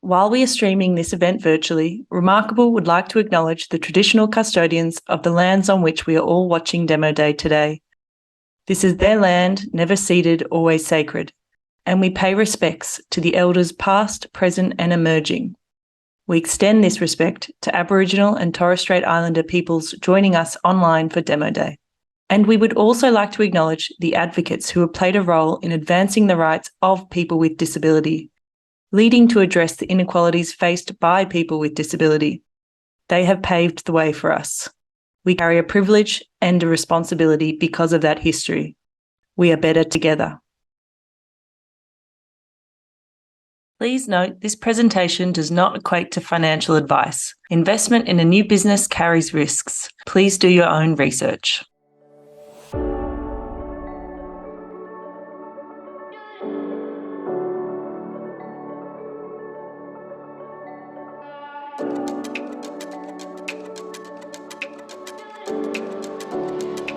While we are streaming this event virtually, Remarkable would like to acknowledge the traditional custodians of the lands on which we are all watching Demo Day today. This is their land, never ceded, always sacred, and we pay respects to the elders past, present and emerging. We extend this respect to Aboriginal and Torres Strait Islander peoples joining us online for Demo Day. And we would also like to acknowledge the advocates who have played a role in advancing the rights of people with disability, leading to address the inequalities faced by people with disability. They have paved the way for us. We carry a privilege and a responsibility because of that history. We are better together. Please note this presentation does not equate to financial advice. Investment in a new business carries risks. Please do your own research.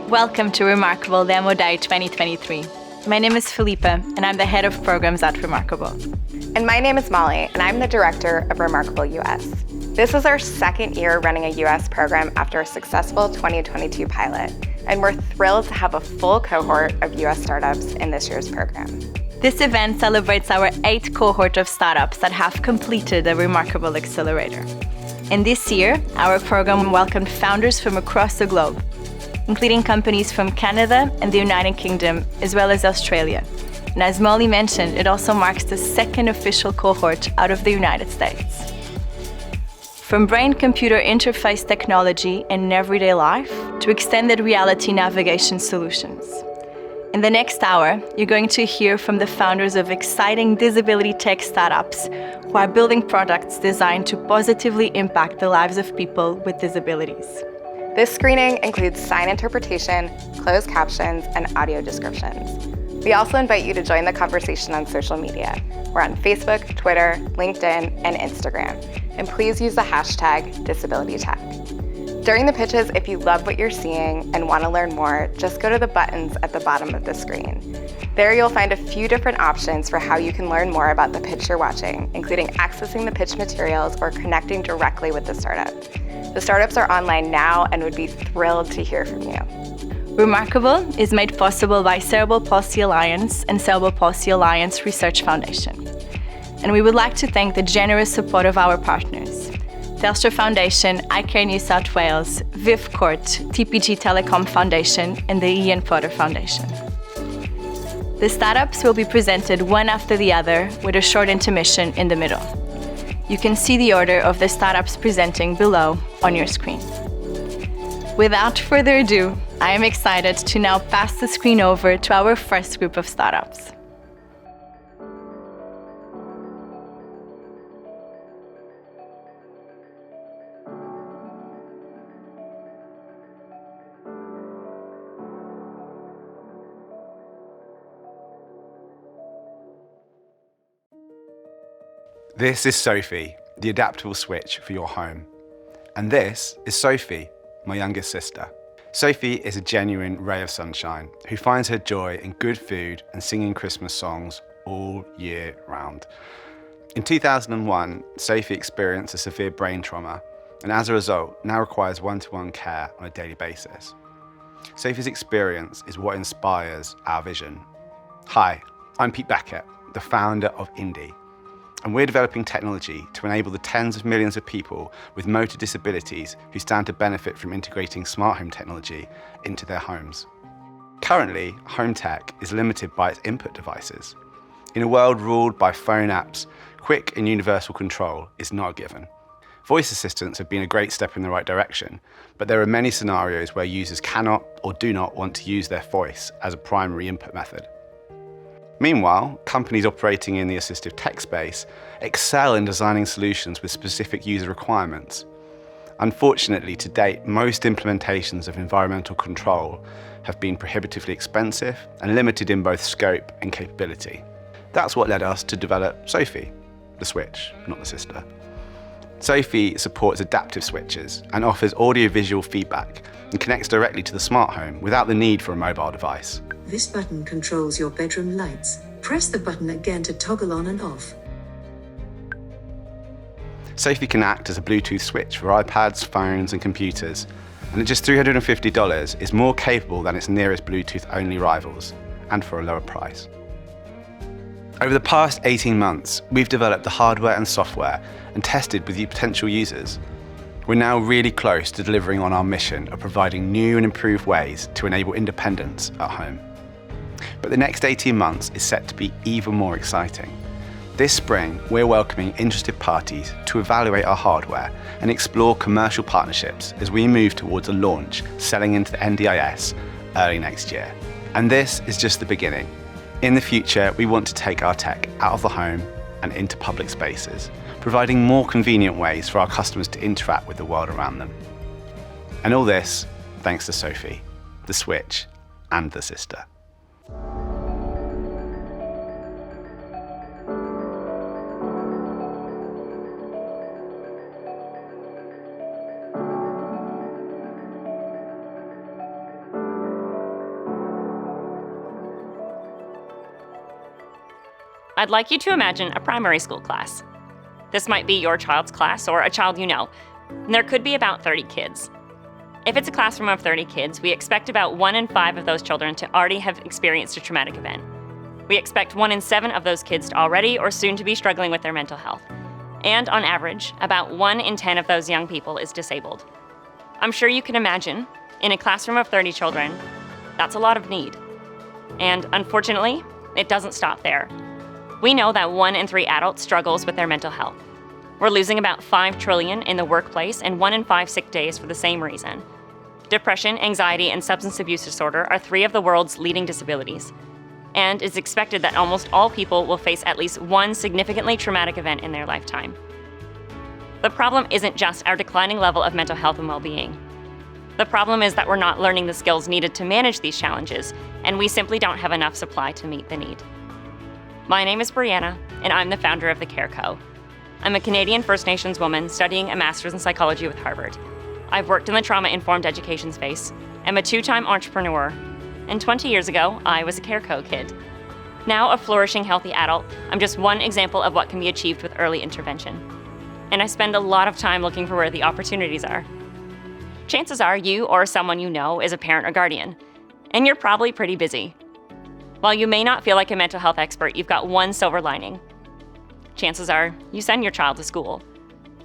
Welcome to Remarkable Demo Day 2023. My name is Felipa, and I'm the head of programs at Remarkable. And my name is Molly, and I'm the director of Remarkable US. This is our second year running a US program after a successful 2022 pilot, and we're thrilled to have a full cohort of US startups in this year's program. This event celebrates our 8th cohort of startups that have completed the Remarkable Accelerator. And this year, our program welcomed founders from across the globe, including companies from Canada and the United Kingdom, as well as Australia. And as Molly mentioned, it also marks the second official cohort out of the United States. From brain-computer interface technology in everyday life to extended reality navigation solutions. In the next hour, you're going to hear from the founders of exciting disability tech startups who are building products designed to positively impact the lives of people with disabilities. This screening includes sign interpretation, closed captions, and audio descriptions. We also invite you to join the conversation on social media. We're on Facebook, Twitter, LinkedIn, and Instagram. And please use the hashtag #DisabilityTech. During the pitches, if you love what you're seeing and want to learn more, just go to the buttons at the bottom of the screen. There you'll find a few different options for how you can learn more about the pitch you're watching, including accessing the pitch materials or connecting directly with the startup. The startups are online now and would be thrilled to hear from you. Remarkable is made possible by Cerebral Palsy Alliance and Cerebral Palsy Alliance Research Foundation. And we would like to thank the generous support of our partners: Telstra Foundation, iCare New South Wales, Viv Court, TPG Telecom Foundation, and the Ian Potter Foundation. The startups will be presented one after the other with a short intermission in the middle. You can see the order of the startups presenting below on your screen. Without further ado, I am excited to now pass the screen over to our first group of startups. This is Sophie, the adaptable switch for your home. And this is Sophie, my youngest sister. Sophie is a genuine ray of sunshine who finds her joy in good food and singing Christmas songs all year round. In 2001, Sophie experienced a severe brain trauma and as a result now requires one-to-one care on a daily basis. Sophie's experience is what inspires our vision. Hi, I'm Pete Beckett, the founder of Indie. And we're developing technology to enable the tens of millions of people with motor disabilities who stand to benefit from integrating smart home technology into their homes. Currently, home tech is limited by its input devices. In a world ruled by phone apps, quick and universal control is not a given. Voice assistants have been a great step in the right direction, but there are many scenarios where users cannot or do not want to use their voice as a primary input method. Meanwhile, companies operating in the assistive tech space excel in designing solutions with specific user requirements. Unfortunately, to date, most implementations of environmental control have been prohibitively expensive and limited in both scope and capability. That's what led us to develop Sophie, the switch, not the sister. Sophie supports adaptive switches and offers audio-visual feedback and connects directly to the smart home without the need for a mobile device. This button controls your bedroom lights. Press the button again to toggle on and off. Sophie can act as a Bluetooth switch for iPads, phones and computers, and at just $350 is more capable than its nearest Bluetooth-only rivals, and for a lower price. Over the past 18 months, we've developed the hardware and software and tested with potential users. We're now really close to delivering on our mission of providing new and improved ways to enable independence at home. But the next 18 months is set to be even more exciting. This spring, we're welcoming interested parties to evaluate our hardware and explore commercial partnerships as we move towards a launch selling into the NDIS early next year. And this is just the beginning. In the future, we want to take our tech out of the home and into public spaces, providing more convenient ways for our customers to interact with the world around them. And all this thanks to Sophie, the Switch, and the Sister. I'd like you to imagine a primary school class. This might be your child's class or a child you know, and there could be about 30 kids. If it's a classroom of 30 kids, we expect about 1 in 5 of those children to already have experienced a traumatic event. We expect 1 in 7 of those kids to already or soon to be struggling with their mental health. And on average, about 1 in 10 of those young people is disabled. I'm sure you can imagine, in a classroom of 30 children, that's a lot of need. And unfortunately, it doesn't stop there. We know that 1 in 3 adults struggles with their mental health. We're losing about $5 trillion in the workplace and 1 in 5 sick days for the same reason. Depression, anxiety, and substance abuse disorder are 3 of the world's leading disabilities. And it's expected that almost all people will face at least 1 significantly traumatic event in their lifetime. The problem isn't just our declining level of mental health and well-being. The problem is that we're not learning the skills needed to manage these challenges, and we simply don't have enough supply to meet the need. My name is Brianna, and I'm the founder of the Care Co. I'm a Canadian First Nations woman studying a master's in psychology with Harvard. I've worked in the trauma-informed education space, am a 2-time entrepreneur, and 20 years ago, I was a Care Co kid. Now a flourishing, healthy adult, I'm just one example of what can be achieved with early intervention. And I spend a lot of time looking for where the opportunities are. Chances are you or someone you know is a parent or guardian, and you're probably pretty busy. While you may not feel like a mental health expert, you've got one silver lining. Chances are you send your child to school.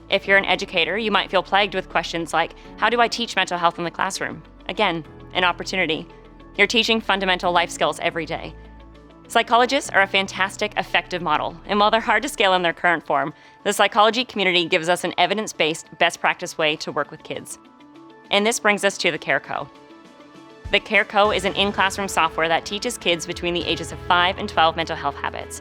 If you're an educator, you might feel plagued with questions like, how do I teach mental health in the classroom? Again, an opportunity. You're teaching fundamental life skills every day. Psychologists are a fantastic, effective model, and while they're hard to scale in their current form, the psychology community gives us an evidence-based, best practice way to work with kids. And this brings us to the Care Co. The Care Co is an in-classroom software that teaches kids between the ages of 5 and 12 mental health habits.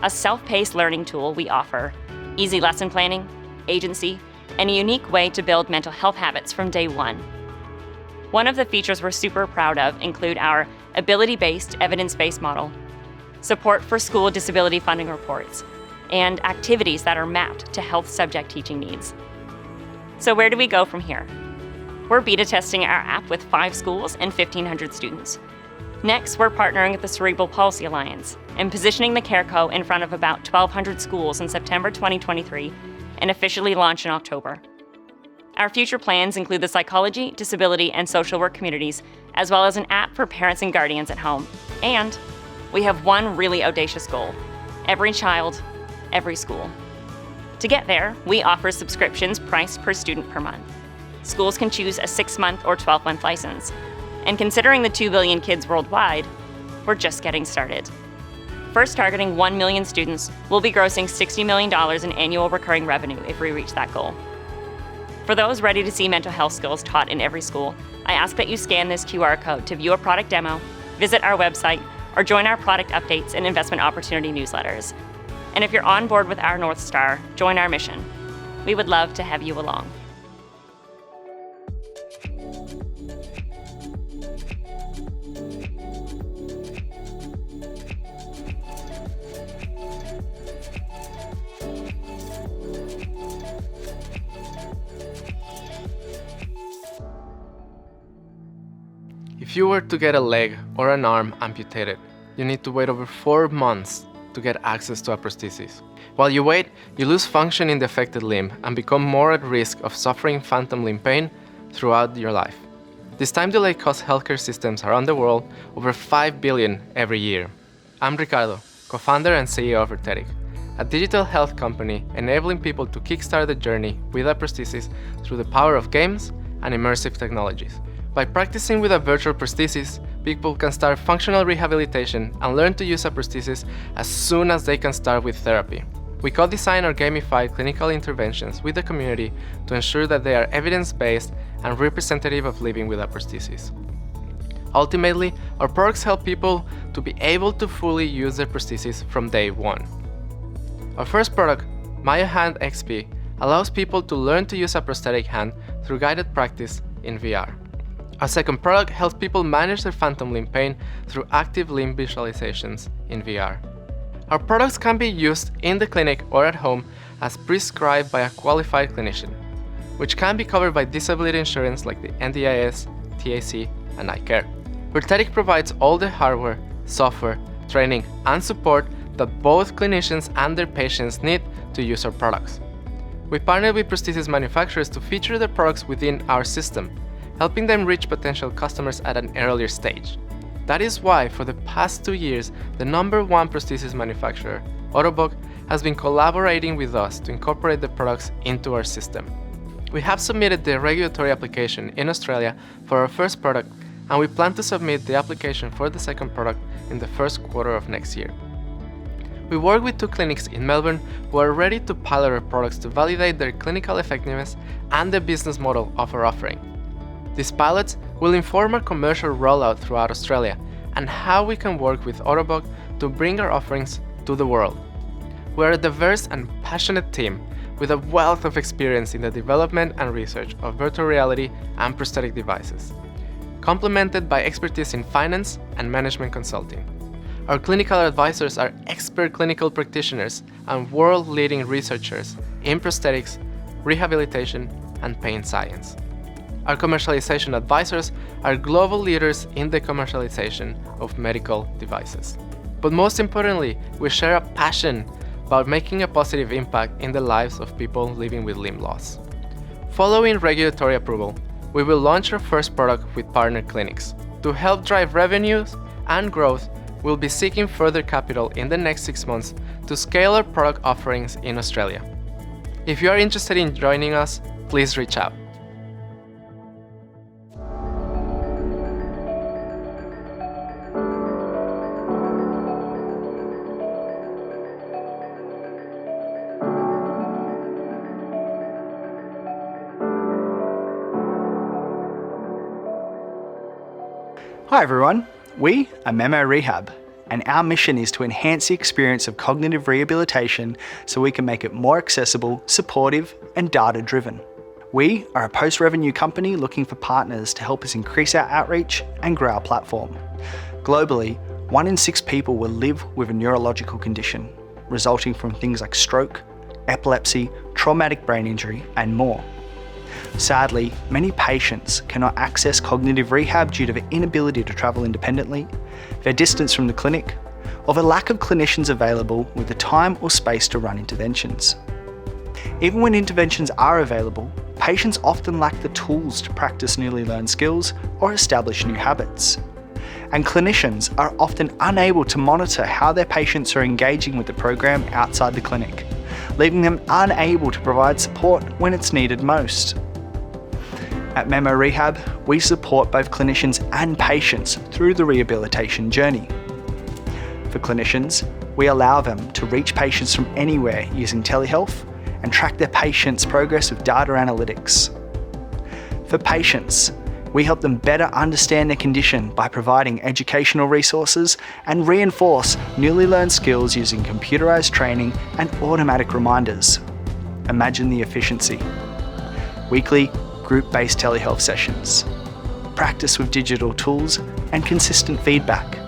A self-paced learning tool we offer, easy lesson planning, agency, and a unique way to build mental health habits from day one. One of the features we're super proud of include our ability-based, evidence-based model, support for school disability funding reports, and activities that are mapped to health subject teaching needs. So where do we go from here? We're beta testing our app with 5 schools and 1,500 students. Next, we're partnering with the Cerebral Palsy Alliance and positioning the Care Co in front of about 1,200 schools in September 2023 and officially launch in October. Our future plans include the psychology, disability, and social work communities, as well as an app for parents and guardians at home. And we have one really audacious goal: every child, every school. To get there, we offer subscriptions priced per student per month. Schools can choose a 6-month or 12-month license. And considering the 2 billion kids worldwide, we're just getting started. First targeting 1 million students, we'll be grossing $60 million in annual recurring revenue if we reach that goal. For those ready to see mental health skills taught in every school, I ask that you scan this QR code to view a product demo, visit our website, or join our product updates and investment opportunity newsletters. And if you're on board with our North Star, join our mission. We would love to have you along. If you were to get a leg or an arm amputated, you need to wait over 4 months to get access to a prosthesis. While you wait, you lose function in the affected limb and become more at risk of suffering phantom limb pain throughout your life. This time delay costs healthcare systems around the world over $5 billion every year. I'm Ricardo, co-founder and CEO of Hertelic, a digital health company enabling people to kickstart the journey with a prosthesis through the power of games and immersive technologies. By practicing with a virtual prosthesis, people can start functional rehabilitation and learn to use a prosthesis as soon as they can start with therapy. We co-design or gamify clinical interventions with the community to ensure that they are evidence-based and representative of living with a prosthesis. Ultimately, our products help people to be able to fully use their prosthesis from day one. Our first product, Maya Hand XP, allows people to learn to use a prosthetic hand through guided practice in VR. Our second product helps people manage their phantom limb pain through active limb visualizations in VR. Our products can be used in the clinic or at home as prescribed by a qualified clinician, which can be covered by disability insurance like the NDIS, TAC, and iCare. Hertelic provides all the hardware, software, training, and support that both clinicians and their patients need to use our products. We partner with prosthesis manufacturers to feature their products within our system, helping them reach potential customers at an earlier stage. That is why, for the past 2 years, the #1 prosthesis manufacturer, Autobog, has been collaborating with us to incorporate the products into our system. We have submitted the regulatory application in Australia for our first product, and we plan to submit the application for the second product in the first quarter of next year. We work with 2 clinics in Melbourne who are ready to pilot our products to validate their clinical effectiveness and the business model of our offering. These pilots will inform our commercial rollout throughout Australia and how we can work with Autobog to bring our offerings to the world. We're a diverse and passionate team with a wealth of experience in the development and research of virtual reality and prosthetic devices, complemented by expertise in finance and management consulting. Our clinical advisors are expert clinical practitioners and world-leading researchers in prosthetics, rehabilitation, and pain science. Our commercialization advisors are global leaders in the commercialization of medical devices. But most importantly, we share a passion about making a positive impact in the lives of people living with limb loss. Following regulatory approval, we will launch our first product with partner clinics. To help drive revenues and growth, we'll be seeking further capital in the next 6 months to scale our product offerings in Australia. If you are interested in joining us, please reach out. Hi everyone, we are Memo Rehab, and our mission is to enhance the experience of cognitive rehabilitation so we can make it more accessible, supportive, and data-driven. We are a post-revenue company looking for partners to help us increase our outreach and grow our platform. Globally, 1 in 6 people will live with a neurological condition, resulting from things like stroke, epilepsy, traumatic brain injury, and more. Sadly, many patients cannot access cognitive rehab due to their inability to travel independently, their distance from the clinic, or the lack of clinicians available with the time or space to run interventions. Even when interventions are available, patients often lack the tools to practice newly learned skills or establish new habits. And clinicians are often unable to monitor how their patients are engaging with the program outside the clinic, leaving them unable to provide support when it's needed most. At Memo Rehab, we support both clinicians and patients through the rehabilitation journey. For clinicians, we allow them to reach patients from anywhere using telehealth and track their patients' progress with data analytics. For patients, we help them better understand their condition by providing educational resources and reinforce newly learned skills using computerized training and automatic reminders. Imagine the efficiency. Weekly, group-based telehealth sessions, practice with digital tools, and consistent feedback.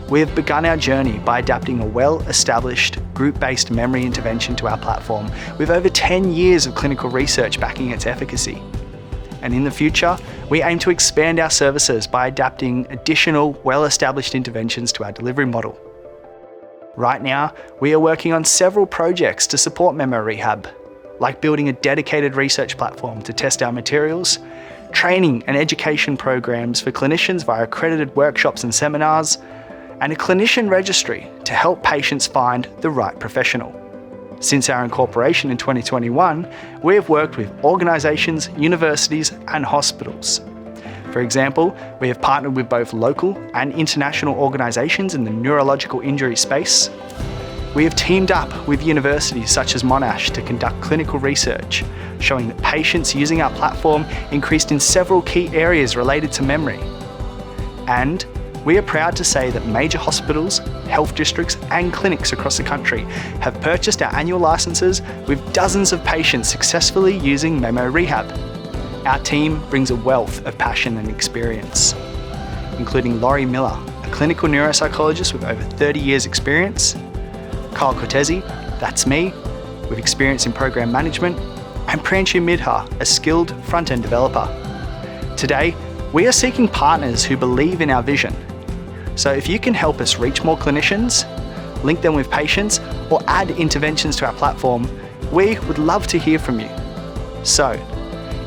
We have begun our journey by adapting a well-established group-based memory intervention to our platform with over 10 years of clinical research backing its efficacy. And in the future, we aim to expand our services by adapting additional well-established interventions to our delivery model. Right now, we are working on several projects to support Memo Rehab, like building a dedicated research platform to test our materials, training and education programs for clinicians via accredited workshops and seminars, and a clinician registry to help patients find the right professional. Since our incorporation in 2021, we have worked with organisations, universities and hospitals. For example, we have partnered with both local and international organisations in the neurological injury space. We have teamed up with universities such as Monash to conduct clinical research, showing that patients using our platform increased in several key areas related to memory. And we are proud to say that major hospitals, health districts and clinics across the country have purchased our annual licences, with dozens of patients successfully using Memo Rehab. Our team brings a wealth of passion and experience, including Laurie Miller, a clinical neuropsychologist with over 30 years experience, Kyle Cortese, that's me, with experience in program management, and Pranshu Midha, a skilled front-end developer. Today, we are seeking partners who believe in our vision. So if you can help us reach more clinicians, link them with patients, or add interventions to our platform, we would love to hear from you. So,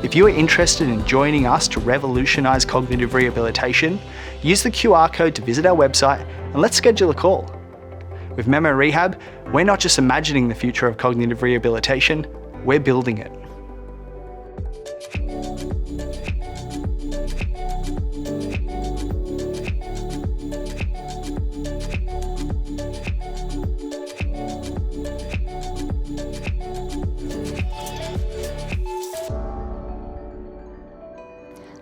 if you are interested in joining us to revolutionise cognitive rehabilitation, use the QR code to visit our website and let's schedule a call. With Memo Rehab, we're not just imagining the future of cognitive rehabilitation, we're building it.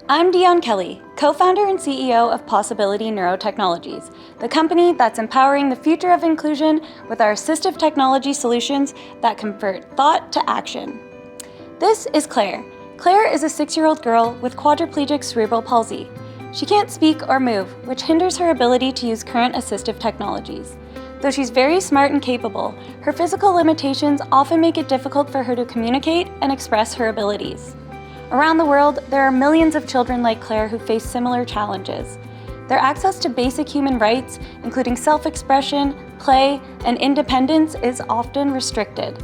I'm Dion Kelly, co-founder and CEO of Possibility Neurotechnologies, the company that's empowering the future of inclusion with our assistive technology solutions that convert thought to action. This is Claire. Claire is a 6-year-old girl with quadriplegic cerebral palsy. She can't speak or move, which hinders her ability to use current assistive technologies. Though she's very smart and capable, her physical limitations often make it difficult for her to communicate and express her abilities. Around the world, there are millions of children like Claire who face similar challenges. Their access to basic human rights, including self-expression, play, and independence, is often restricted.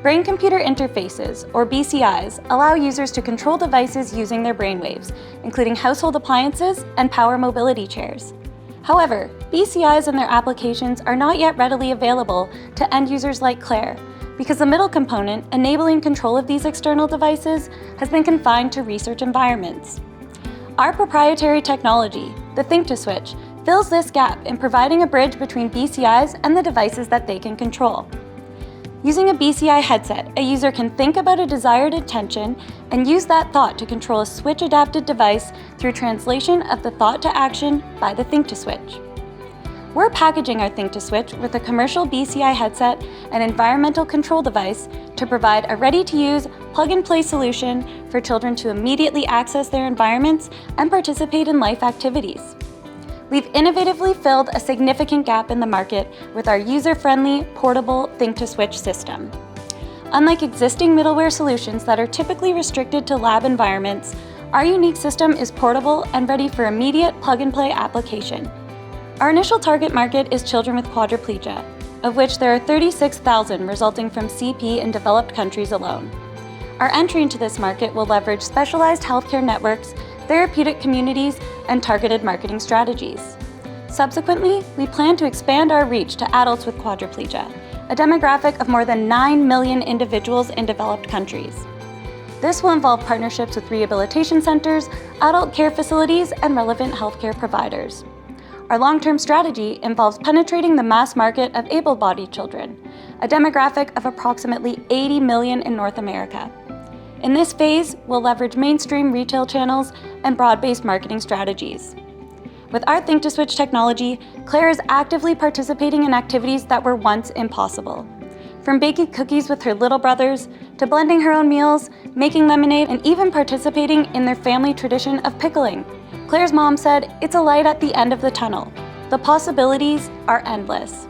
Brain-computer interfaces, or BCIs, allow users to control devices using their brainwaves, including household appliances and power mobility chairs. However, BCIs and their applications are not yet readily available to end users like Claire, because the middle component, enabling control of these external devices, has been confined to research environments. Our proprietary technology, the Think-to-Switch, fills this gap in providing a bridge between BCIs and the devices that they can control. Using a BCI headset, a user can think about a desired intention and use that thought to control a switch-adapted device through translation of the thought to action by the Think-to-Switch. We're packaging our Think-to-Switch with a commercial BCI headset and environmental control device to provide a ready-to-use, plug-and-play solution for children to immediately access their environments and participate in life activities. We've innovatively filled a significant gap in the market with our user-friendly, portable Think-to-Switch system. Unlike existing middleware solutions that are typically restricted to lab environments, our unique system is portable and ready for immediate plug-and-play application. Our initial target market is children with quadriplegia, of which there are 36,000 resulting from CP in developed countries alone. Our entry into this market will leverage specialized healthcare networks, therapeutic communities, and targeted marketing strategies. Subsequently, we plan to expand our reach to adults with quadriplegia, a demographic of more than 9 million individuals in developed countries. This will involve partnerships with rehabilitation centers, adult care facilities, and relevant healthcare providers. Our long-term strategy involves penetrating the mass market of able-bodied children, a demographic of approximately 80 million in North America. In this phase, we'll leverage mainstream retail channels and broad-based marketing strategies. With our Think-to-Switch technology, Claire is actively participating in activities that were once impossible. From baking cookies with her little brothers, to blending her own meals, making lemonade, and even participating in their family tradition of pickling. Claire's mom said, "It's a light at the end of the tunnel. The possibilities are endless."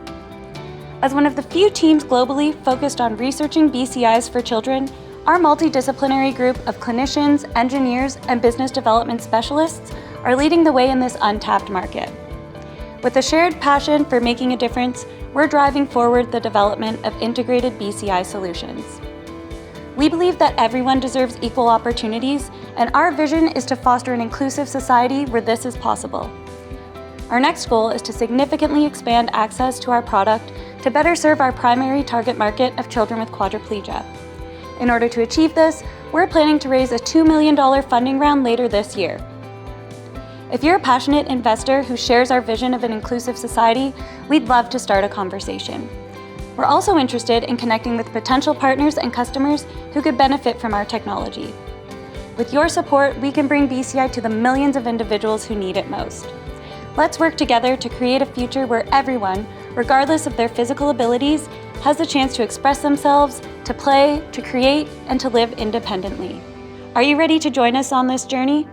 As one of the few teams globally focused on researching BCIs for children, our multidisciplinary group of clinicians, engineers, and business development specialists are leading the way in this untapped market. With a shared passion for making a difference, we're driving forward the development of integrated BCI solutions. We believe that everyone deserves equal opportunities, and our vision is to foster an inclusive society where this is possible. Our next goal is to significantly expand access to our product to better serve our primary target market of children with quadriplegia. In order to achieve this, we're planning to raise a $2 million funding round later this year. If you're a passionate investor who shares our vision of an inclusive society, we'd love to start a conversation. We're also interested in connecting with potential partners and customers who could benefit from our technology. With your support, we can bring BCI to the millions of individuals who need it most. Let's work together to create a future where everyone, regardless of their physical abilities, has the chance to express themselves, to play, to create, and to live independently. Are you ready to join us on this journey?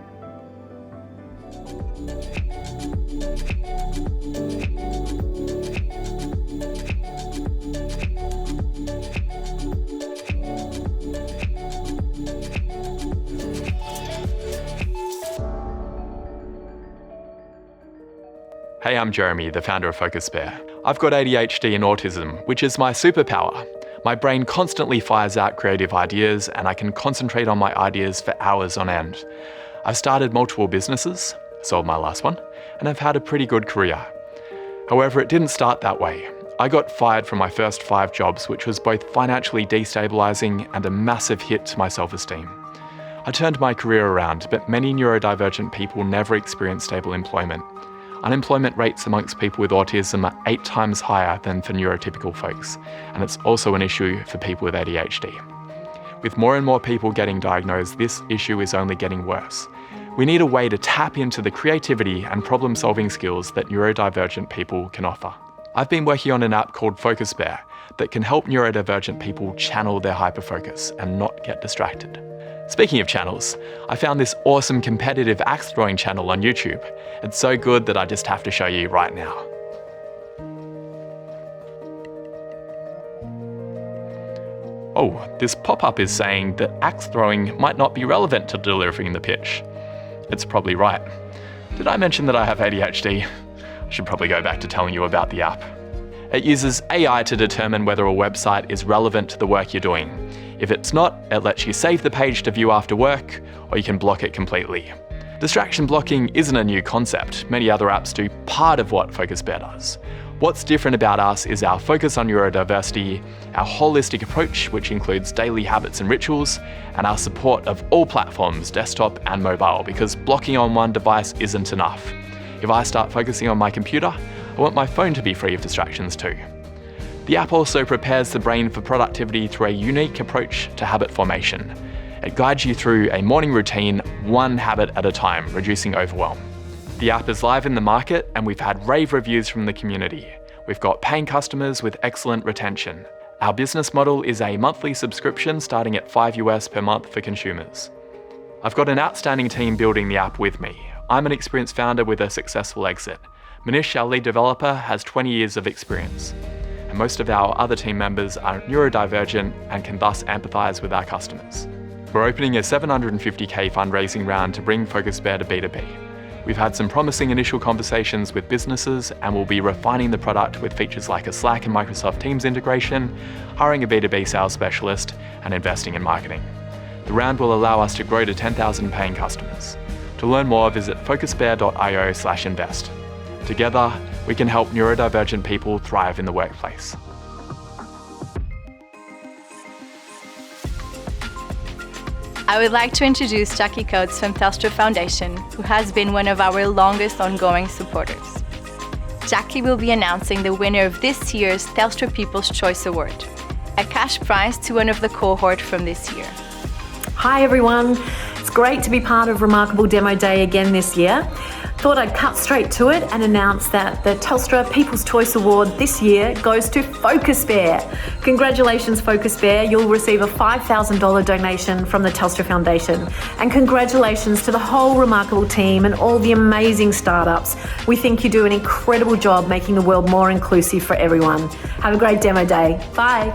Hey, I'm Jeremy, the founder of Focusbear. I've got ADHD and autism, which is my superpower. My brain constantly fires out creative ideas, and I can concentrate on my ideas for hours on end. I've started multiple businesses, sold my last one, and I've had a pretty good career. However, it didn't start that way. I got fired from my first 5 jobs, which was both financially destabilizing and a massive hit to my self-esteem. I turned my career around, but many neurodivergent people never experience stable employment. Unemployment rates amongst people with autism are 8 times higher than for neurotypical folks, and it's also an issue for people with ADHD. With more and more people getting diagnosed, this issue is only getting worse. We need a way to tap into the creativity and problem-solving skills that neurodivergent people can offer. I've been working on an app called Focusbear that can help neurodivergent people channel their hyperfocus and not get distracted. Speaking of channels, I found this awesome competitive axe throwing channel on YouTube. It's so good that I just have to show you right now. Oh, this pop-up is saying that axe throwing might not be relevant to delivering the pitch. It's probably right. Did I mention that I have ADHD? I should probably go back to telling you about the app. It uses AI to determine whether a website is relevant to the work you're doing. If it's not, it lets you save the page to view after work, or you can block it completely. Distraction blocking isn't a new concept. Many other apps do part of what Focusbear does. What's different about us is our focus on neurodiversity, our holistic approach, which includes daily habits and rituals, and our support of all platforms, desktop and mobile, because blocking on one device isn't enough. If I start focusing on my computer, I want my phone to be free of distractions too. The app also prepares the brain for productivity through a unique approach to habit formation. It guides you through a morning routine, one habit at a time, reducing overwhelm. The app is live in the market, and we've had rave reviews from the community. We've got paying customers with excellent retention. Our business model is a monthly subscription starting at $5 per month for consumers. I've got an outstanding team building the app with me. I'm an experienced founder with a successful exit. Manish, our lead developer, has 20 years of experience. And most of our other team members are neurodivergent and can thus empathise with our customers. We're opening a $750K fundraising round to bring Focusbear to B2B. We've had some promising initial conversations with businesses, and we'll be refining the product with features like a Slack and Microsoft Teams integration, hiring a B2B sales specialist, and investing in marketing. The round will allow us to grow to 10,000 paying customers. To learn more, visit focusbear.io/invest. Together, we can help neurodivergent people thrive in the workplace. I would like to introduce Jackie Coates from Telstra Foundation, who has been one of our longest ongoing supporters. Jackie will be announcing the winner of this year's Telstra People's Choice Award, a cash prize to one of the cohort from this year. Hi everyone, it's great to be part of Remarkable Demo Day again this year. Thought I'd cut straight to it and announce that the Telstra People's Choice Award this year goes to Focusbear. Congratulations Focusbear, you'll receive a $5,000 donation from the Telstra Foundation. And congratulations to the whole Remarkable team and all the amazing startups. We think you do an incredible job making the world more inclusive for everyone. Have a great demo day. Bye.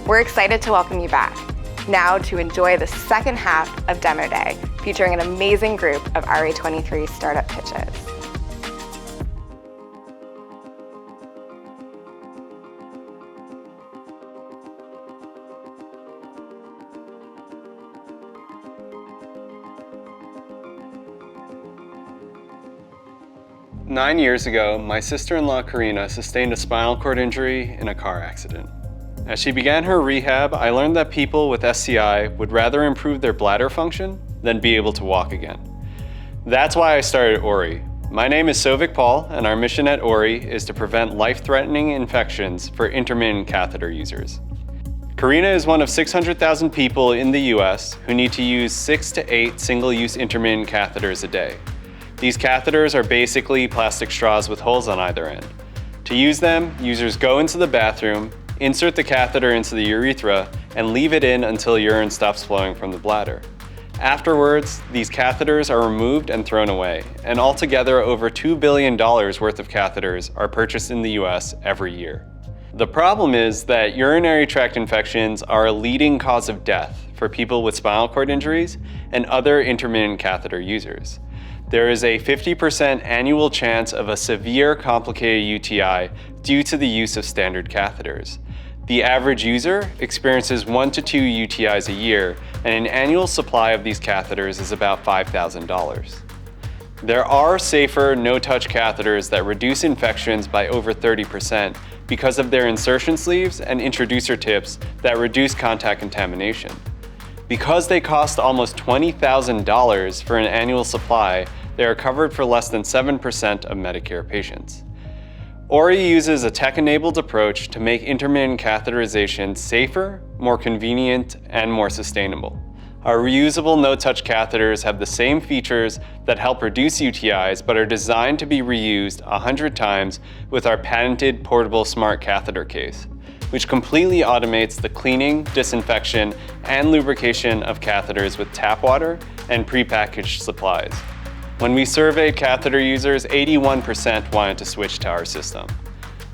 We're excited to welcome you back. Now to enjoy the second half of Demo Day, featuring an amazing group of RA23 startup pitches. 9 years ago, my sister-in-law Karina sustained a spinal cord injury in a car accident. As she began her rehab, I learned that people with SCI would rather improve their bladder function than be able to walk again. That's why I started Ori. My name is Sophie Paul, and our mission at Ori is to prevent life-threatening infections for intermittent catheter users. Karina is one of 600,000 people in the US who need to use 6 to 8 single-use intermittent catheters a day. These catheters are basically plastic straws with holes on either end. To use them, users go into the bathroom, insert the catheter into the urethra, and leave it in until urine stops flowing from the bladder. Afterwards, these catheters are removed and thrown away, and altogether over $2 billion worth of catheters are purchased in the US every year. The problem is that urinary tract infections are a leading cause of death for people with spinal cord injuries and other intermittent catheter users. There is a 50% annual chance of a severe complicated UTI due to the use of standard catheters. The average user experiences 1 to 2 UTIs a year, and an annual supply of these catheters is about $5,000. There are safer no-touch catheters that reduce infections by over 30% because of their insertion sleeves and introducer tips that reduce contact contamination. Because they cost almost $20,000 for an annual supply, they are covered for less than 7% of Medicare patients. Ori uses a tech-enabled approach to make intermittent catheterization safer, more convenient, and more sustainable. Our reusable no-touch catheters have the same features that help reduce UTIs, but are designed to be reused 100 times with our patented portable smart catheter case, which completely automates the cleaning, disinfection, and lubrication of catheters with tap water and prepackaged supplies. When we surveyed catheter users, 81% wanted to switch to our system.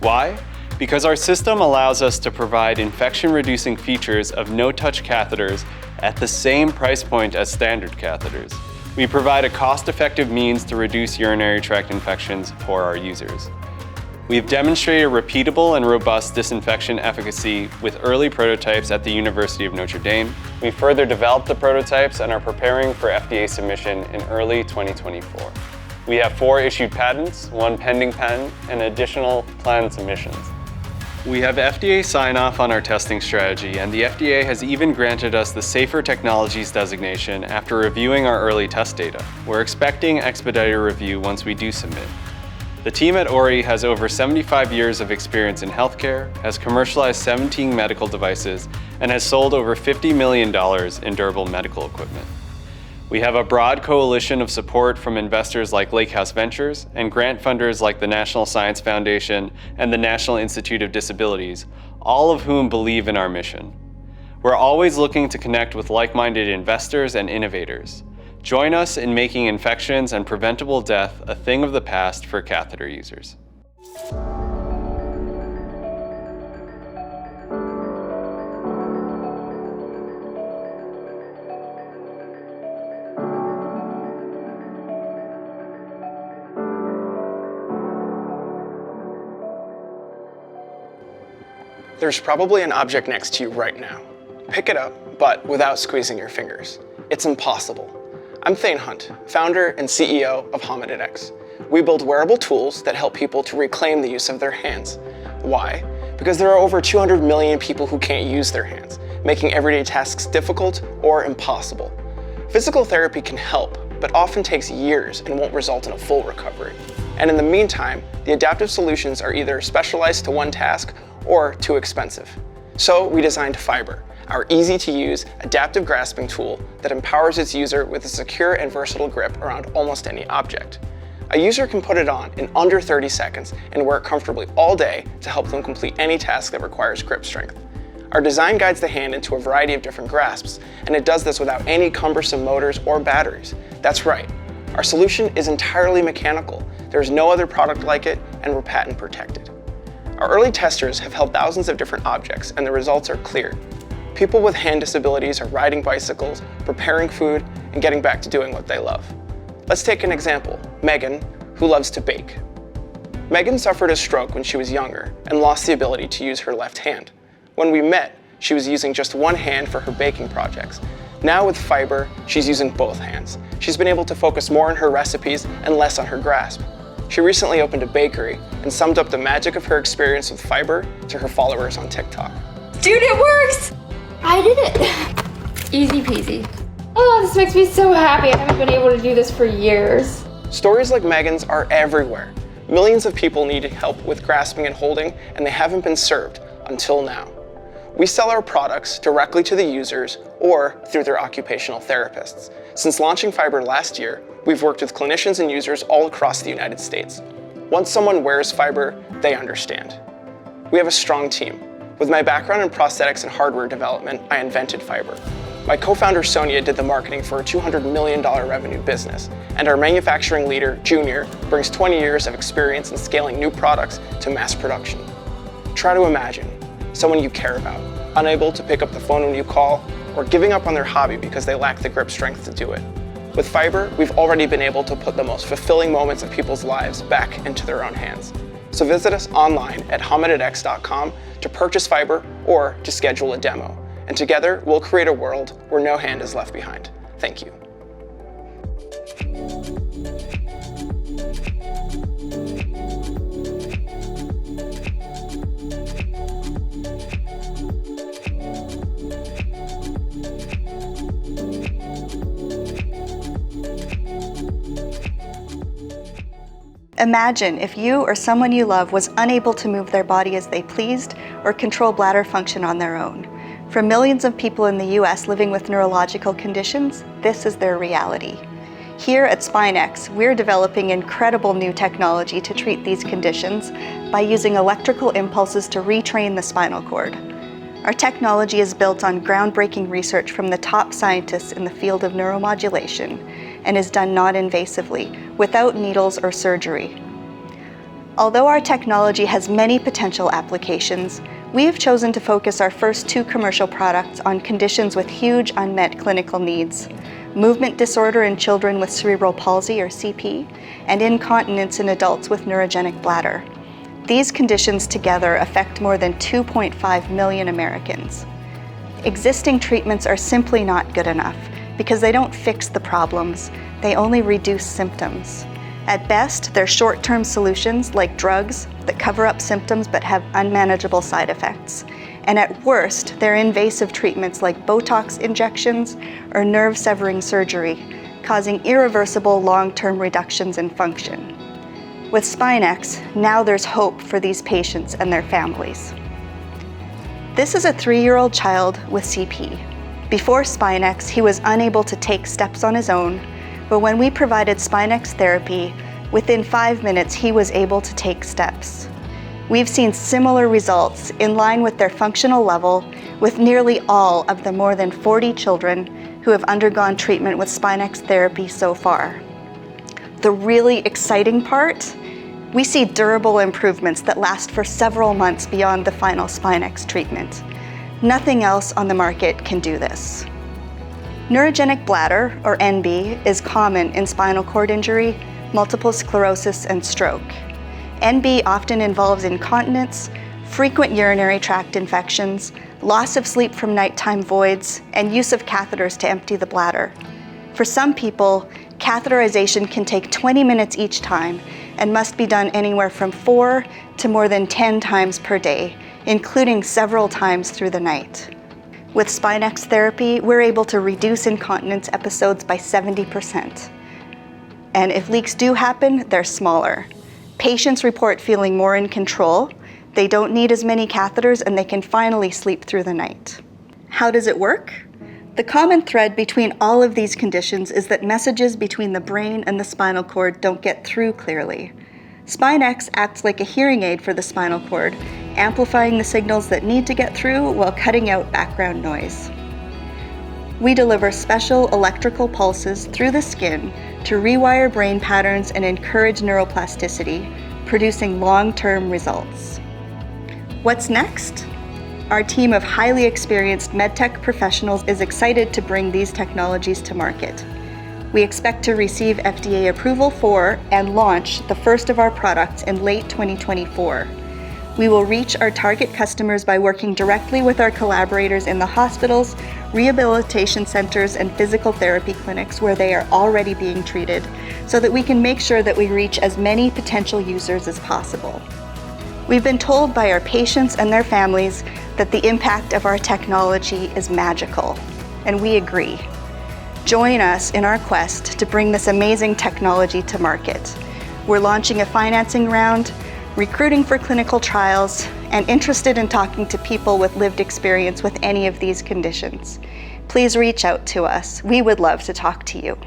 Why? Because our system allows us to provide infection-reducing features of no-touch catheters at the same price point as standard catheters. We provide a cost-effective means to reduce urinary tract infections for our users. We've demonstrated repeatable and robust disinfection efficacy with early prototypes at the University of Notre Dame. We further developed the prototypes and are preparing for FDA submission in early 2024. We have 4 issued patents, 1 pending patent, and additional planned submissions. We have FDA sign-off on our testing strategy, and the FDA has even granted us the Safer Technologies designation after reviewing our early test data. We're expecting expedited review once we do submit. The team at Ori has over 75 years of experience in healthcare, has commercialized 17 medical devices, and has sold over $50 million in durable medical equipment. We have a broad coalition of support from investors like Lakehouse Ventures and grant funders like the National Science Foundation and the National Institute of Disabilities, all of whom believe in our mission. We're always looking to connect with like-minded investors and innovators. Join us in making infections and preventable death a thing of the past for catheter users. There's probably an object next to you right now. Pick it up, but without squeezing your fingers. It's impossible. I'm Thane Hunt, founder and CEO of Hominid X. We build wearable tools that help people to reclaim the use of their hands. Why? Because there are over 200 million people who can't use their hands, making everyday tasks difficult or impossible. Physical therapy can help, but often takes years and won't result in a full recovery. And in the meantime, the adaptive solutions are either specialized to one task or too expensive. So we designed Fiber, our easy-to-use adaptive grasping tool that empowers its user with a secure and versatile grip around almost any object. A user can put it on in under 30 seconds and wear it comfortably all day to help them complete any task that requires grip strength. Our design guides the hand into a variety of different grasps, and it does this without any cumbersome motors or batteries. That's right, our solution is entirely mechanical. There's no other product like it, and we're patent protected. Our early testers have held thousands of different objects, and the results are clear. People with hand disabilities are riding bicycles, preparing food, and getting back to doing what they love. Let's take an example, Megan, who loves to bake. Megan suffered a stroke when she was younger and lost the ability to use her left hand. When we met, she was using just one hand for her baking projects. Now with Fiber, she's using both hands. She's been able to focus more on her recipes and less on her grasp. She recently opened a bakery and summed up the magic of her experience with fiber to her followers on TikTok. Dude, it works! I did it! Easy peasy. Oh, this makes me so happy. I haven't been able to do this for years. Stories like Megan's are everywhere. Millions of people need help with grasping and holding, and they haven't been served until now. We sell our products directly to the users or through their occupational therapists. Since launching Fiber last year, we've worked with clinicians and users all across the United States. Once someone wears Fiber, they understand. We have a strong team. With my background in prosthetics and hardware development, I invented Fiber. My co-founder Sonia did the marketing for a $200 million revenue business, and our manufacturing leader, Junior, brings 20 years of experience in scaling new products to mass production. Try to imagine someone you care about, unable to pick up the phone when you call, or giving up on their hobby because they lack the grip strength to do it. With Fiber, we've already been able to put the most fulfilling moments of people's lives back into their own hands. So visit us online at HomidX.com to purchase Fiber or to schedule a demo. And together, we'll create a world where no hand is left behind. Thank you. Imagine if you or someone you love was unable to move their body as they pleased or control bladder function on their own. For millions of people in the US living with neurological conditions, this is their reality. Here at Spinex, we're developing incredible new technology to treat these conditions by using electrical impulses to retrain the spinal cord. Our technology is built on groundbreaking research from the top scientists in the field of neuromodulation and is done non-invasively, without needles or surgery. Although our technology has many potential applications, we have chosen to focus our first 2 commercial products on conditions with huge unmet clinical needs: movement disorder in children with cerebral palsy or CP, and incontinence in adults with neurogenic bladder. These conditions together affect more than 2.5 million Americans. Existing treatments are simply not good enough because they don't fix the problems, they only reduce symptoms. At best, they're short-term solutions like drugs that cover up symptoms but have unmanageable side effects. And at worst, they're invasive treatments like Botox injections or nerve-severing surgery, causing irreversible long-term reductions in function. With Spinex, now there's hope for these patients and their families. This is a 3-year-old child with CP. Before Spinex, he was unable to take steps on his own, but when we provided Spinex therapy, within 5 minutes he was able to take steps. We've seen similar results in line with their functional level with nearly all of the more than 40 children who have undergone treatment with Spinex therapy so far. The really exciting part? We see durable improvements that last for several months beyond the final Spinex treatment. Nothing else on the market can do this. Neurogenic bladder, or NB, is common in spinal cord injury, multiple sclerosis, and stroke. NB often involves incontinence, frequent urinary tract infections, loss of sleep from nighttime voids, and use of catheters to empty the bladder. For some people, catheterization can take 20 minutes each time and must be done anywhere from 4 to more than 10 times per day, including several times through the night. With Spinex therapy, we're able to reduce incontinence episodes by 70%. And if leaks do happen, they're smaller. Patients report feeling more in control, they don't need as many catheters, and they can finally sleep through the night. How does it work? The common thread between all of these conditions is that messages between the brain and the spinal cord don't get through clearly. Spinex acts like a hearing aid for the spinal cord, amplifying the signals that need to get through while cutting out background noise. We deliver special electrical pulses through the skin to rewire brain patterns and encourage neuroplasticity, producing long-term results. What's next? Our team of highly experienced medtech professionals is excited to bring these technologies to market. We expect to receive FDA approval for and launch the first of our products in late 2024. We will reach our target customers by working directly with our collaborators in the hospitals, rehabilitation centers, and physical therapy clinics where they are already being treated, so that we can make sure that we reach as many potential users as possible. We've been told by our patients and their families that the impact of our technology is magical, and we agree. Join us in our quest to bring this amazing technology to market. We're launching a financing round, recruiting for clinical trials, and interested in talking to people with lived experience with any of these conditions. Please reach out to us. We would love to talk to you.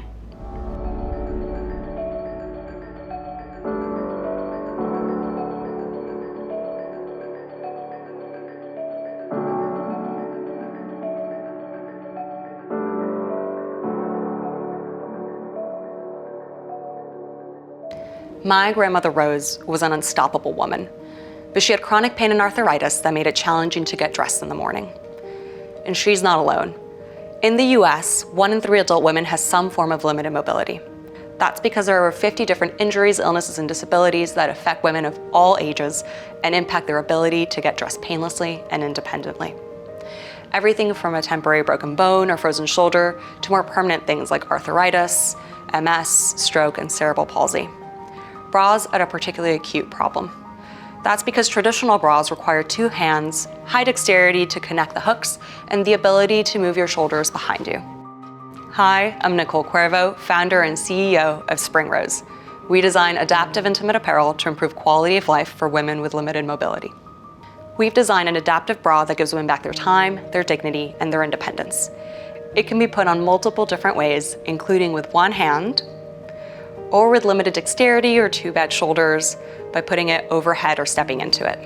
My grandmother Rose was an unstoppable woman, but she had chronic pain and arthritis that made it challenging to get dressed in the morning. And she's not alone. In the US, 1 in 3 adult women has some form of limited mobility. That's because there are over 50 different injuries, illnesses, and disabilities that affect women of all ages and impact their ability to get dressed painlessly and independently. Everything from a temporary broken bone or frozen shoulder to more permanent things like arthritis, MS, stroke, and cerebral palsy. Bras are a particularly acute problem. That's because traditional bras require 2 hands, high dexterity to connect the hooks, and the ability to move your shoulders behind you. Hi, I'm Nicole Cuervo, founder and CEO of Spring Rose. We design adaptive intimate apparel to improve quality of life for women with limited mobility. We've designed an adaptive bra that gives women back their time, their dignity, and their independence. It can be put on multiple different ways, including with 1 hand, or with limited dexterity or 2 bad shoulders by putting it overhead or stepping into it.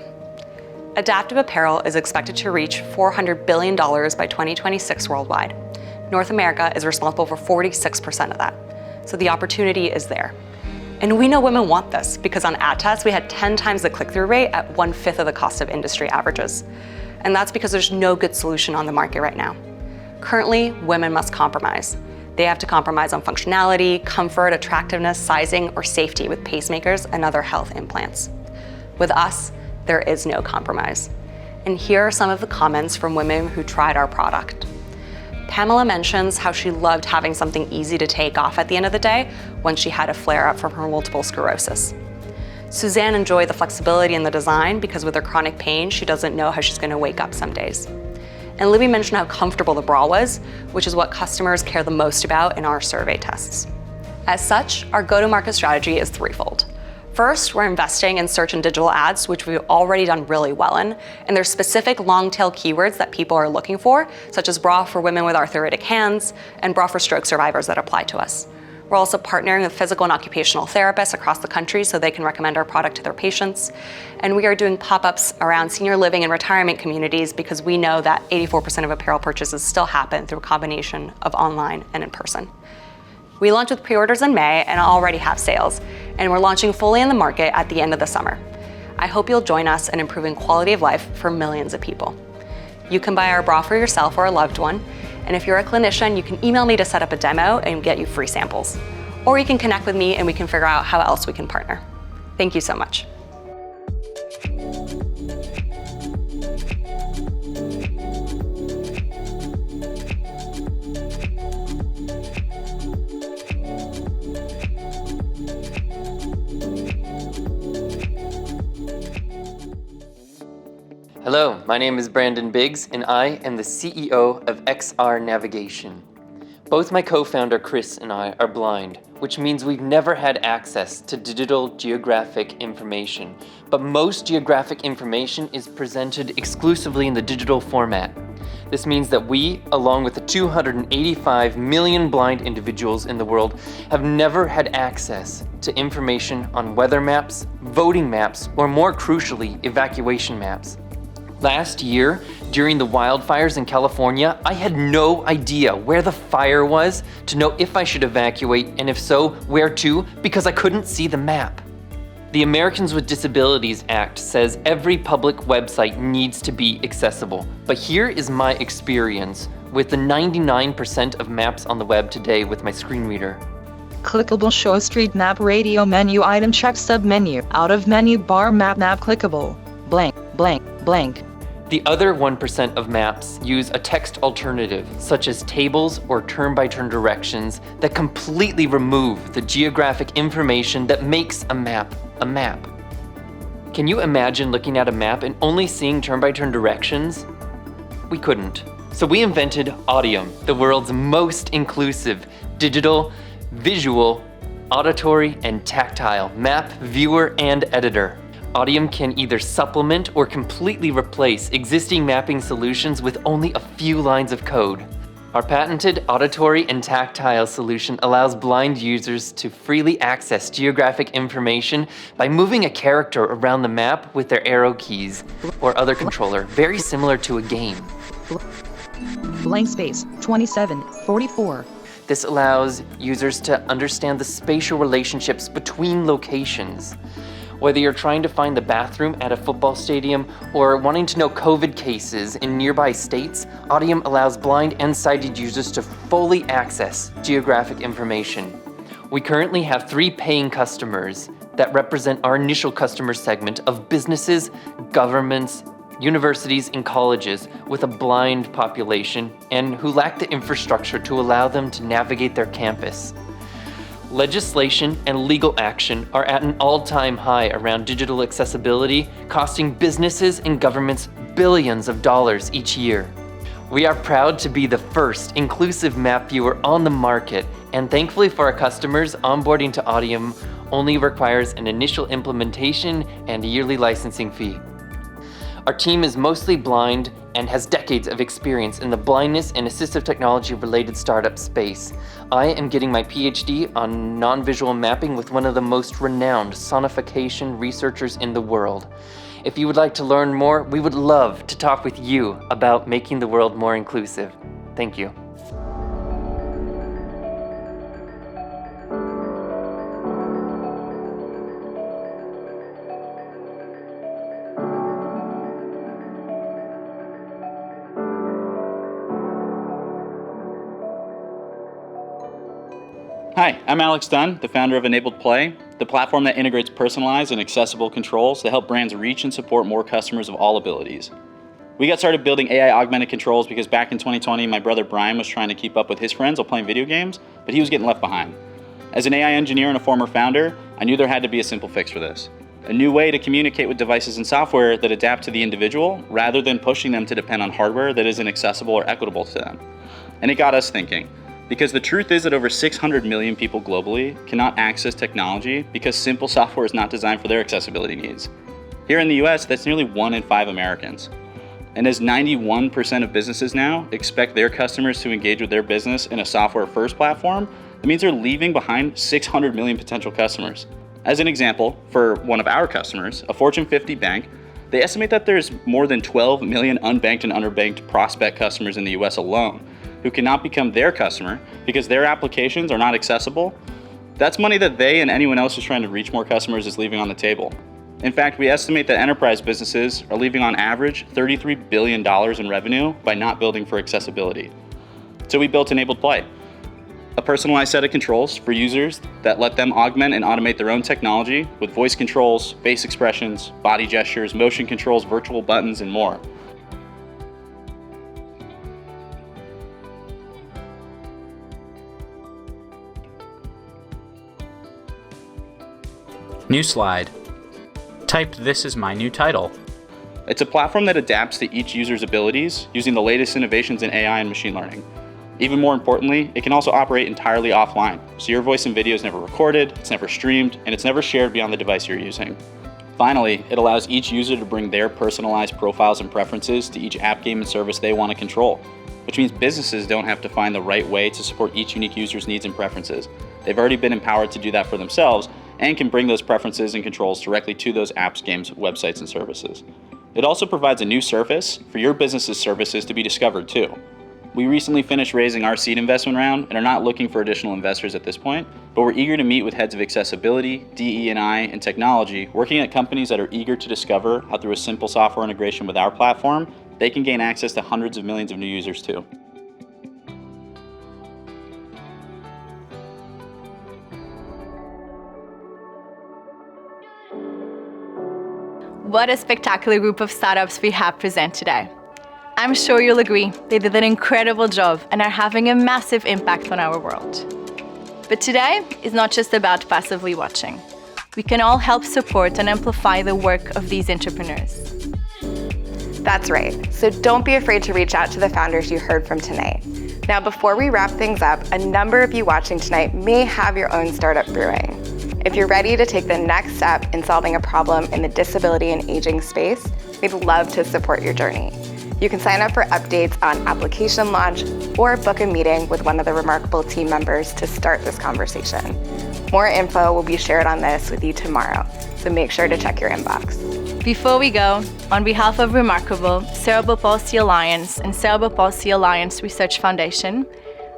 Adaptive apparel is expected to reach $400 billion by 2026 worldwide. North America is responsible for 46% of that, so the opportunity is there. And we know women want this because on ad tests, we had 10 times the click-through rate at 1/5 of the cost of industry averages. And that's because there's no good solution on the market right now. Currently, women must compromise. They have to compromise on functionality, comfort, attractiveness, sizing, or safety with pacemakers and other health implants. With us, there is no compromise. And here are some of the comments from women who tried our product. Pamela mentions how she loved having something easy to take off at the end of the day when she had a flare-up from her multiple sclerosis. Suzanne enjoyed the flexibility in the design because with her chronic pain, she doesn't know how she's going to wake up some days. And Libby mentioned how comfortable the bra was, which is what customers care the most about in our survey tests. As such, our go-to-market strategy is threefold. First, we're investing in search and digital ads, which we've already done really well in, and there's specific long-tail keywords that people are looking for, such as bra for women with arthritic hands and bra for stroke survivors that apply to us. We're also partnering with physical and occupational therapists across the country so they can recommend our product to their patients. And we are doing pop-ups around senior living and retirement communities because we know that 84% of apparel purchases still happen through a combination of online and in person. We launched with pre-orders in May and already have sales, and we're launching fully in the market at the end of the summer. I hope you'll join us in improving quality of life for millions of people. You can buy our bra for yourself or a loved one, and if you're a clinician, you can email me to set up a demo and get you free samples. Or you can connect with me and we can figure out how else we can partner. Thank you so much. Hello, my name is Brandon Biggs, and I am the CEO of XR Navigation. Both my co-founder Chris and I are blind, which means we've never had access to digital geographic information, but most geographic information is presented exclusively in the digital format. This means that we, along with the 285 million blind individuals in the world, have never had access to information on weather maps, voting maps, or more crucially, evacuation maps. Last year, during the wildfires in California, I had no idea where the fire was to know if I should evacuate, and if so, where to, because I couldn't see the map. The Americans with Disabilities Act says every public website needs to be accessible, but here is my experience with the 99% of maps on the web today with my screen reader. Clickable show street map radio menu item check sub menu out of menu bar map nav clickable blank blank blank. The other 1% of maps use a text alternative, such as tables or turn-by-turn directions, that completely remove the geographic information that makes a map a map. Can you imagine looking at a map and only seeing turn-by-turn directions? We couldn't. So we invented Audium, the world's most inclusive digital, visual, auditory, and tactile map, viewer, and editor. Audium can either supplement or completely replace existing mapping solutions with only a few lines of code. Our patented auditory and tactile solution allows blind users to freely access geographic information by moving a character around the map with their arrow keys or other controller, very similar to a game. Blank space, 2744. This allows users to understand the spatial relationships between locations. Whether you're trying to find the bathroom at a football stadium or wanting to know COVID cases in nearby states, Audium allows blind and sighted users to fully access geographic information. We currently have 3 paying customers that represent our initial customer segment of businesses, governments, universities, and colleges with a blind population and who lack the infrastructure to allow them to navigate their campus. Legislation and legal action are at an all-time high around digital accessibility, costing businesses and governments billions of dollars each year. We are proud to be the first inclusive map viewer on the market, and thankfully for our customers, onboarding to Audium only requires an initial implementation and a yearly licensing fee. Our team is mostly blind and has decades of experience in the blindness and assistive technology related startup space. I am getting my PhD on non-visual mapping with one of the most renowned sonification researchers in the world. If you would like to learn more, we would love to talk with you about making the world more inclusive. Thank you. Hi, I'm Alex Dunn, the founder of Enabled Play, the platform that integrates personalized and accessible controls to help brands reach and support more customers of all abilities. We got started building AI augmented controls because back in 2020, my brother Brian was trying to keep up with his friends while playing video games, but he was getting left behind. As an AI engineer and a former founder, I knew there had to be a simple fix for this. A new way to communicate with devices and software that adapt to the individual rather than pushing them to depend on hardware that isn't accessible or equitable to them. And it got us thinking. Because the truth is that over 600 million people globally cannot access technology because simple software is not designed for their accessibility needs. Here in the US, that's nearly 1 in 5 Americans. And as 91% of businesses now expect their customers to engage with their business in a software-first platform, that means they're leaving behind 600 million potential customers. As an example, for one of our customers, a Fortune 50 bank, they estimate that there's more than 12 million unbanked and underbanked prospect customers in the US alone, who cannot become their customer because their applications are not accessible. That's money that they and anyone else who's trying to reach more customers is leaving on the table. In fact, we estimate that enterprise businesses are leaving on average $33 billion in revenue by not building for accessibility. So we built Enabled Play, a personalized set of controls for users that let them augment and automate their own technology with voice controls, face expressions, body gestures, motion controls, virtual buttons, and more. New slide. Type "This is my new title." It's a platform that adapts to each user's abilities using the latest innovations in AI and machine learning. Even more importantly, it can also operate entirely offline, so your voice and video is never recorded, it's never streamed, and it's never shared beyond the device you're using. Finally, it allows each user to bring their personalized profiles and preferences to each app, game, and service they want to control, which means businesses don't have to find the right way to support each unique user's needs and preferences. They've already been empowered to do that for themselves and can bring those preferences and controls directly to those apps, games, websites, and services. It also provides a new surface for your business's services to be discovered too. We recently finished raising our seed investment round and are not looking for additional investors at this point, but we're eager to meet with heads of accessibility, DE&I, and technology working at companies that are eager to discover how through a simple software integration with our platform, they can gain access to hundreds of millions of new users too. What a spectacular group of startups we have present today. I'm sure you'll agree they did an incredible job and are having a massive impact on our world. But today is not just about passively watching. We can all help support and amplify the work of these entrepreneurs. That's right. So don't be afraid to reach out to the founders you heard from tonight. Now, before we wrap things up, a number of you watching tonight may have your own startup brewing. If you're ready to take the next step in solving a problem in the disability and aging space, we'd love to support your journey. You can sign up for updates on application launch or book a meeting with one of the Remarkable team members to start this conversation. More info will be shared on this with you tomorrow, so make sure to check your inbox. Before we go, on behalf of Remarkable, Cerebral Palsy Alliance, and Cerebral Palsy Alliance Research Foundation,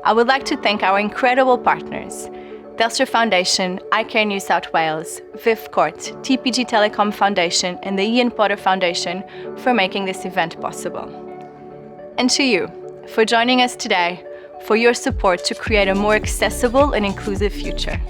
I would like to thank our incredible partners, Telstra Foundation, iCare New South Wales, Viv Court, TPG Telecom Foundation, and the Ian Potter Foundation for making this event possible. And to you, for joining us today, for your support to create a more accessible and inclusive future.